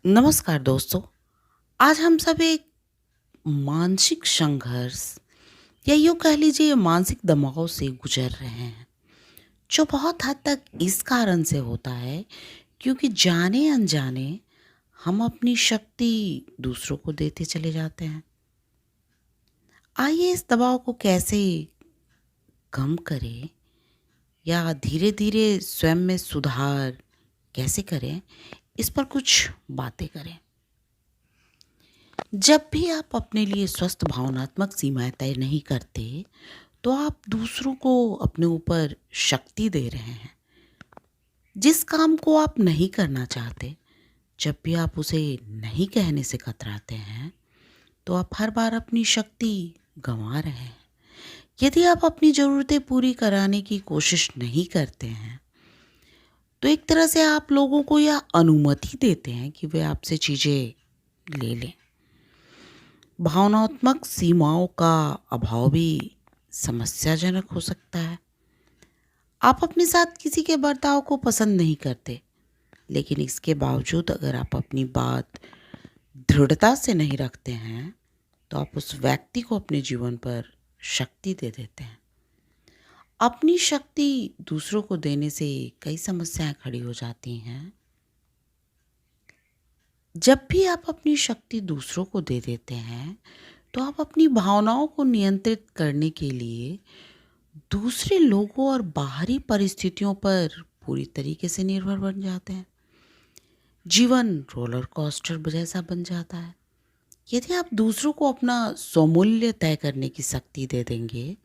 नमस्कार दोस्तों। आज हम सब एक मानसिक संघर्ष या यूँ कह लीजिए मानसिक दबाव से गुजर रहे हैं, जो बहुत हद तक इस कारण से होता है क्योंकि जाने अनजाने हम अपनी शक्ति दूसरों को देते चले जाते हैं। आइए इस दबाव को कैसे कम करें या धीरे-धीरे स्वयं में सुधार कैसे करें, इस पर कुछ बातें करें। जब भी आप अपने लिए स्वस्थ भावनात्मक सीमाएँ तय नहीं करते, तो आप दूसरों को अपने ऊपर शक्ति दे रहे हैं। जिस काम को आप नहीं करना चाहते, जब भी आप उसे नहीं कहने से कतराते हैं, तो आप हर बार अपनी शक्ति गँवा रहे हैं। यदि आप अपनी ज़रूरतें पूरी कराने की कोशिश नहीं करते हैं, तो एक तरह से आप लोगों को यह अनुमति देते हैं कि वे आपसे चीज़ें ले लें। भावनात्मक सीमाओं का अभाव भी समस्याजनक हो सकता है। आप अपने साथ किसी के बर्ताव को पसंद नहीं करते, लेकिन इसके बावजूद अगर आप अपनी बात दृढ़ता से नहीं रखते हैं, तो आप उस व्यक्ति को अपने जीवन पर शक्ति दे देते हैं। अपनी शक्ति दूसरों को देने से कई समस्याएं खड़ी हो जाती हैं। जब भी आप अपनी शक्ति दूसरों को दे देते हैं, तो आप अपनी भावनाओं को नियंत्रित करने के लिए दूसरे लोगों और बाहरी परिस्थितियों पर पूरी तरीके से निर्भर बन जाते हैं। जीवन रोलर कोस्टर जैसा बन जाता है। यदि आप दूसरों को अपना स्वमूल्य तय करने की शक्ति दे देंगे,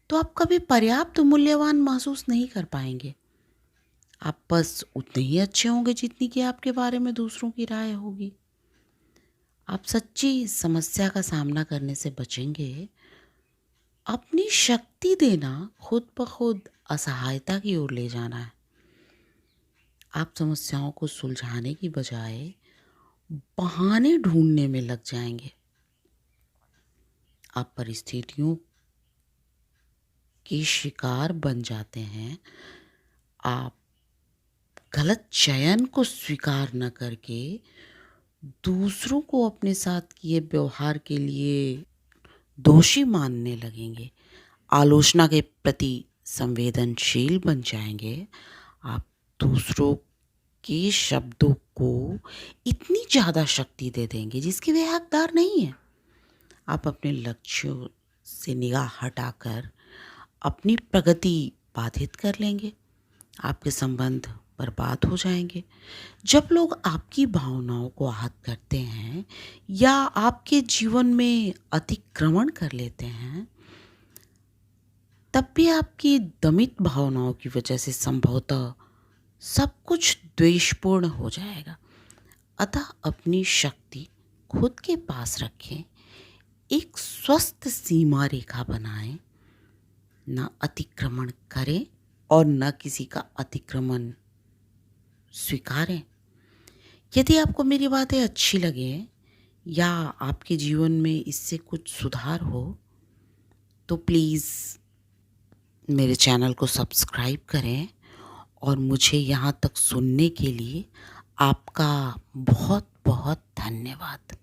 तो आप कभी पर्याप्त मूल्यवान महसूस नहीं कर पाएंगे। आप बस उतने ही अच्छे होंगे जितनी कि आपके बारे में दूसरों की राय होगी। आप सच्ची समस्या का सामना करने से बचेंगे। अपनी शक्ति देना खुद ब खुद असहायता की ओर ले जाना है। आप समस्याओं को सुलझाने की बजाय बहाने ढूंढने में लग जाएंगे। आप परिस्थितियों के शिकार बन जाते हैं। आप गलत चयन को स्वीकार न करके दूसरों को अपने साथ किए व्यवहार के लिए दोषी मानने लगेंगे। आलोचना के प्रति संवेदनशील बन जाएंगे। आप दूसरों के शब्दों को इतनी ज़्यादा शक्ति दे देंगे जिसके वे हकदार नहीं हैं। आप अपने लक्ष्यों से निगाह हटाकर अपनी प्रगति बाधित कर लेंगे। आपके संबंध बर्बाद हो जाएंगे। जब लोग आपकी भावनाओं को आहत करते हैं या आपके जीवन में अतिक्रमण कर लेते हैं, तब भी आपकी दमित भावनाओं की वजह से संभवतः सब कुछ द्वेषपूर्ण हो जाएगा। अतः अपनी शक्ति खुद के पास रखें। एक स्वस्थ सीमा रेखा बनाएं। न अतिक्रमण करें और न किसी का अतिक्रमण स्वीकारें। यदि आपको मेरी बातें अच्छी लगे या आपके जीवन में इससे कुछ सुधार हो, तो प्लीज़ मेरे चैनल को सब्सक्राइब करें और मुझे यहाँ तक सुनने के लिए आपका बहुत बहुत धन्यवाद।